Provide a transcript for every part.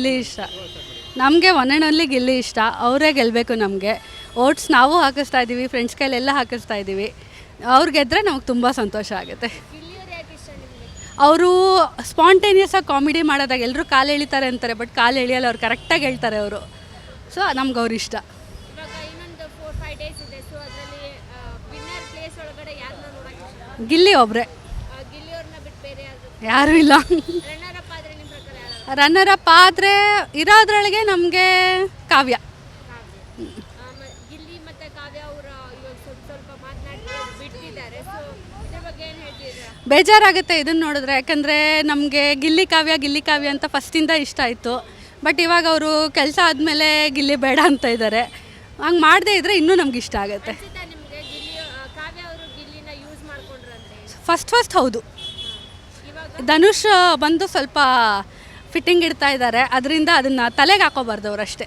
ಗಿಲ್ಲಿ ಇಷ್ಟ. ನಮಗೆ one and only Gilli ಇಷ್ಟ. ಅವರೇ ಗೆಲ್ಲಬೇಕು ನಮಗೆ. ಓಟ್ಸ್ ನಾವು ಹಾಕಿಸ್ತಾ ಇದ್ದೀವಿ, ಫ್ರೆಂಡ್ಸ್ ಕೈಲೆಲ್ಲ ಹಾಕಿಸ್ತಾ ಇದ್ದೀವಿ. ಅವ್ರು ಗೆದ್ದರೆ ನಮಗೆ ತುಂಬ ಸಂತೋಷ ಆಗುತ್ತೆ. ಅವರು ಸ್ಪಾಂಟೇನಿಯಸ್ಸಾಗಿ ಕಾಮಿಡಿ ಮಾಡೋದಾಗ ಎಲ್ಲರೂ ಕಾಲು ಎಳಿತಾರೆ ಅಂತಾರೆ, ಬಟ್ ಕಾಲು ಎಳಿಯಲ್ಲ, ಅವ್ರು ಕರೆಕ್ಟಾಗಿ ಹೇಳ್ತಾರೆ ಅವರು. ಸೊ ನಮ್ಗೆ ಅವ್ರು ಇಷ್ಟ. ಗಿಲ್ಲಿ ಒಬ್ಬರೇ, ಯಾರೂ ಇಲ್ಲ. ರನ್ನರಪ್ ಆದರೆ ಇರೋದ್ರೊಳಗೆ ನಮಗೆ ಕಾವ್ಯ. ಬೇಜಾರಾಗುತ್ತೆ ಇದನ್ನು ನೋಡಿದ್ರೆ, ಯಾಕಂದರೆ ನಮಗೆ ಗಿಲ್ಲಿ ಕಾವ್ಯ ಅಂತ ಫಸ್ಟಿಂದ ಇಷ್ಟ ಆಯಿತು. ಬಟ್ ಇವಾಗ ಅವರು ಕೆಲಸ ಆದಮೇಲೆ ಗಿಲ್ಲಿ ಬೇಡ ಅಂತ ಇದ್ದಾರೆ. ಹಂಗೆ ಮಾಡದೇ ಇದ್ದರೆ ಇನ್ನೂ ನಮ್ಗೆ ಇಷ್ಟ ಆಗುತ್ತೆ. ಫಸ್ಟ್ ಹೌದು. ಧನುಷ್ ಬಂದು ಸ್ವಲ್ಪ ಫಿಟ್ಟಿಂಗ್ ಇಡ್ತಾ ಇದ್ದಾರೆ, ಅದರಿಂದ ಅದನ್ನು ತಲೆಗೆ ಹಾಕೋಬಾರ್ದು ಅವರಷ್ಟೇ.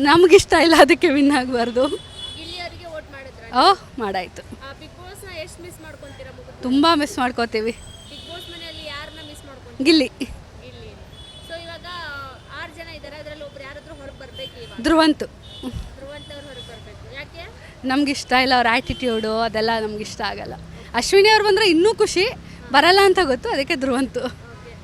ನಮಗಿಷ್ಟ ಇಲ್ಲ, ಅದಕ್ಕೆ ವಿನ್ ಆಗಬಾರ್ದು. ಓಹ್ ಮಾಡಾಯಿತು. ತುಂಬ ಮಿಸ್ ಮಾಡ್ಕೋತೀವಿ. ಗಿಲ್ಲಿ. ಧ್ರುವಂತು. ನಮಗಿಷ್ಟ ಇಲ್ಲ ಅವ್ರ ಆ್ಯಟಿಟ್ಯೂಡು, ಅದೆಲ್ಲ ನಮಗಿಷ್ಟ ಆಗಲ್ಲ. ಅಶ್ವಿನಿ ಅವ್ರು ಬಂದರೆ ಇನ್ನೂ ಖುಷಿ, ಬರಲ್ಲ ಅಂತ ಗೊತ್ತು, ಅದಕ್ಕೆ ಧ್ರುವಂತು.